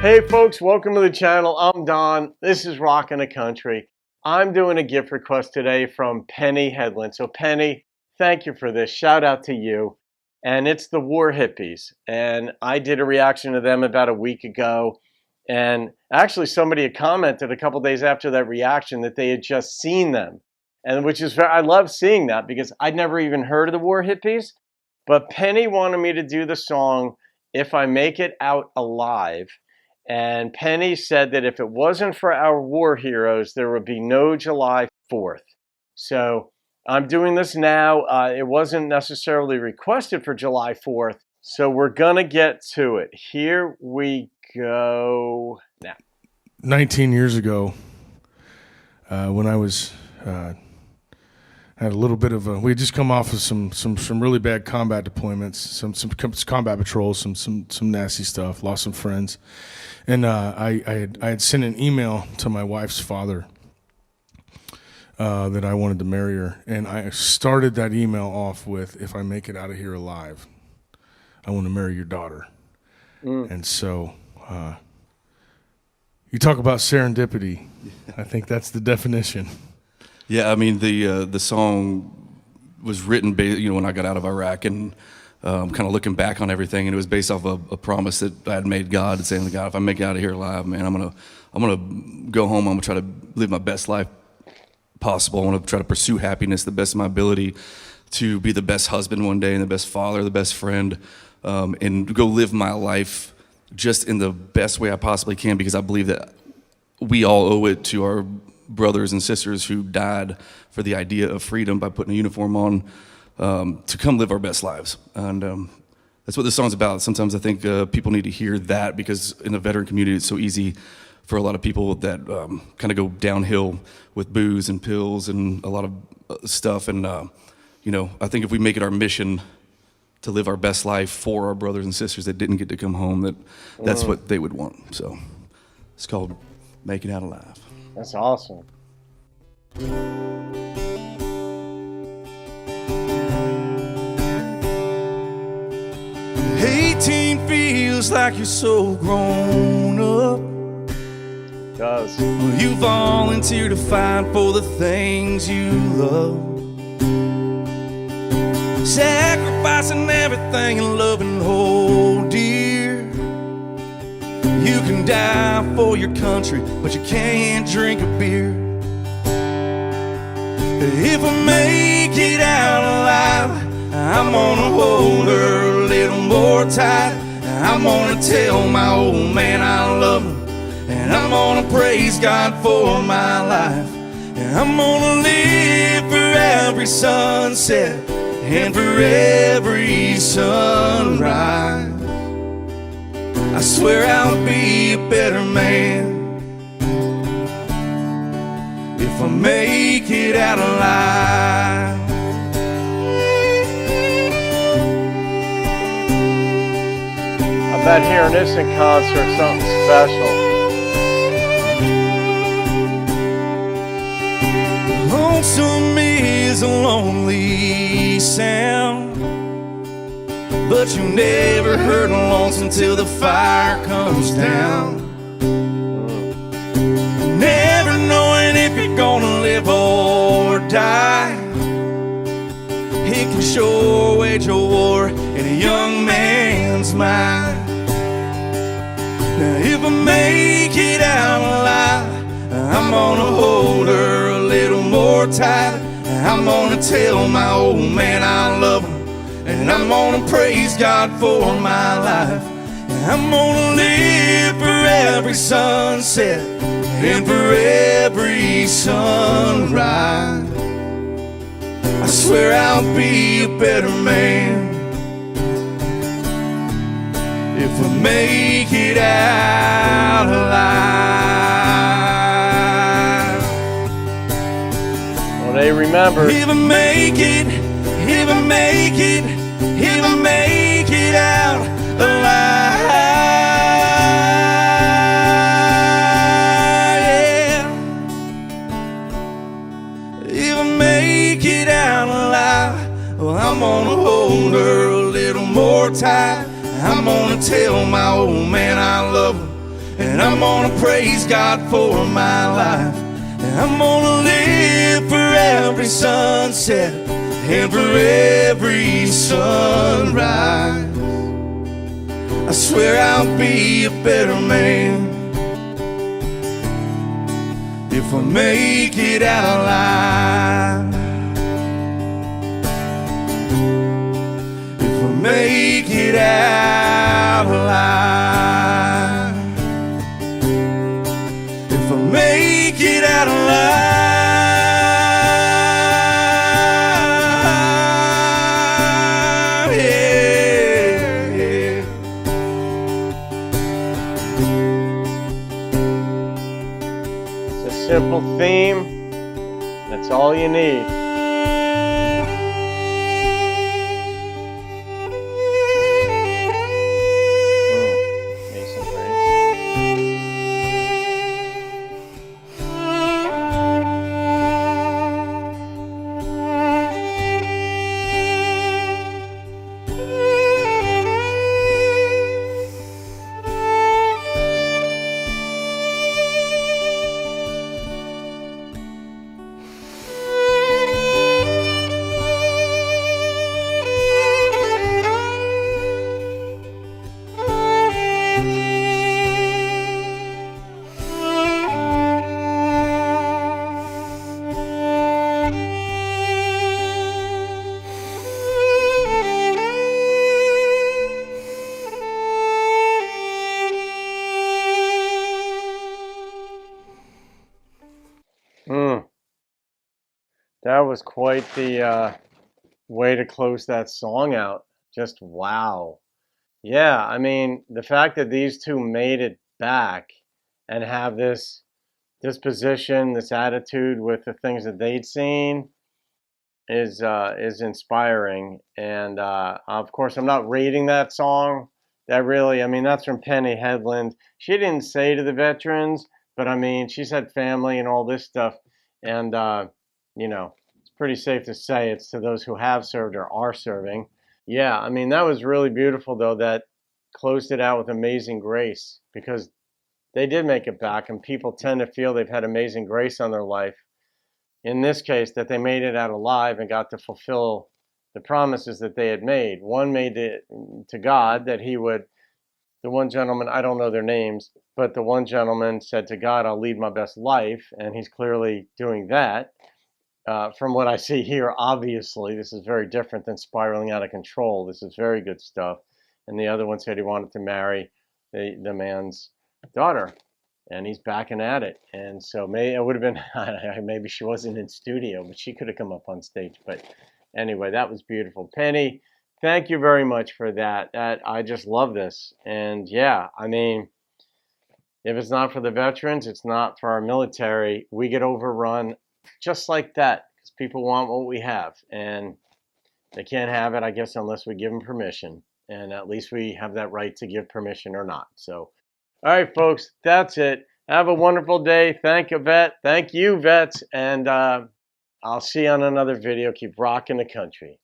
Hey folks, welcome to the channel. I'm Don. This is Rockin' the Country. I'm doing a gift request today from Penny Hedlund. So Penny, thank you for this. Shout out to you. And it's the War Hippies. And I did a reaction to them about a week ago. And actually somebody had commented a couple days after that reaction that they had just seen them. And which is, I love seeing that because I'd never even heard of the War Hippies. But Penny wanted me to do the song, If I Make It Out Alive. And Penny said that if it wasn't for our war heroes, there would be no July 4th. So I'm doing this now. It wasn't necessarily requested for July 4th. So we're going to get to it. Here we go now. 19 years ago, when I was had a little bit of we had just come off of some really bad combat deployments, some combat patrols, some nasty stuff. Lost some friends, and I had sent an email to my wife's father that I wanted to marry her, and I started that email off with, "If I make it out of here alive, I want to marry your daughter." And so, you talk about serendipity. I think that's the definition. Yeah, I mean the song was written, when I got out of Iraq, and kind of looking back on everything, and it was based off of a promise that I had made God, and saying to God, if I make it out of here alive, man, I'm gonna go home. I'm gonna try to live my best life possible. I want to try to pursue happiness the best of my ability, to be the best husband one day, and the best father, the best friend, and go live my life just in the best way I possibly can, because I believe that we all owe it to our brothers and sisters who died for the idea of freedom by putting a uniform on, to come live our best lives. And that's what this song's about. Sometimes I think people need to hear that, because in the veteran community it's so easy for a lot of people that kind of go downhill with booze and pills and a lot of stuff. And I think if we make it our mission to live our best life for our brothers and sisters that didn't get to come home, that's what they would want. So it's called Make It Out Alive. That's awesome. 18 feels like you're so grown up. It does. Well, you volunteer to fight for the things you love, sacrificing everything and loving hold dear. You can die for your country, but you can't drink a beer. If I make it out alive, I'm gonna hold her a little more tight. I'm gonna tell my old man I love him, and I'm gonna praise God for my life. And I'm gonna live for every sunset and for every sunrise. I swear I'll be a better man if I make it out alive. I bet hearing this in concert is something special. Lonesome is a lonely sound, but you never heard lonesome till the fire comes down. Never knowing if you're gonna live or die, it can sure wage a war in a young man's mind. Now if I make it out alive, I'm gonna hold her a little more tight. I'm gonna tell my old man I love him, and I'm gonna praise God for my life. And I'm gonna live for every sunset and for every sunrise. I swear I'll be a better man if I make it out alive. Well, they remember. If I make it, if I make it, if I make it out alive, yeah. If I make it out alive, well, I'm gonna hold her a little more tight. I'm gonna tell my old man I love him, And I'm gonna praise God for my life. And I'm gonna live for every sunset and for every sunrise. I swear I'll be a better man if I make it out alive. If I make it out alive. If I make it out alive. Simple theme, that's all you need. Amazing Grace. That was quite the way to close that song out. Just wow. Yeah, I mean, the fact that these two made it back and have this disposition, this attitude with the things that they'd seen is inspiring. And of course, I'm not rating that song. That really, I mean, that's from Penny Hedlund. She didn't say to the veterans, but I mean, she's had family and all this stuff. And, you know, it's pretty safe to say it's to those who have served or are serving. Yeah, I mean, that was really beautiful, though, that closed it out with Amazing Grace, because they did make it back, and people tend to feel they've had amazing grace on their life. In this case, that they made it out alive and got to fulfill the promises that they had made. One made it to God that he would, the one gentleman, I don't know their names, but the one gentleman said to God, I'll lead my best life, and he's clearly doing that. From what I see here, obviously, this is very different than spiraling out of control. This is very good stuff. And the other one said he wanted to marry the man's daughter, and he's backing at it. And so maybe it would have been, maybe she wasn't in studio, but she could have come up on stage. But anyway, that was beautiful. Penny, thank you very much for that. I just love this. And yeah, I mean, if it's not for the veterans, it's not for our military. We get overrun just like that because people want what we have, and they can't have it, I guess, unless we give them permission. And at least we have that right to give permission or not. So, all right, folks, that's it. Have a wonderful day. Thank you, vet. Thank you, vets. And I'll see you on another video. Keep rocking the country.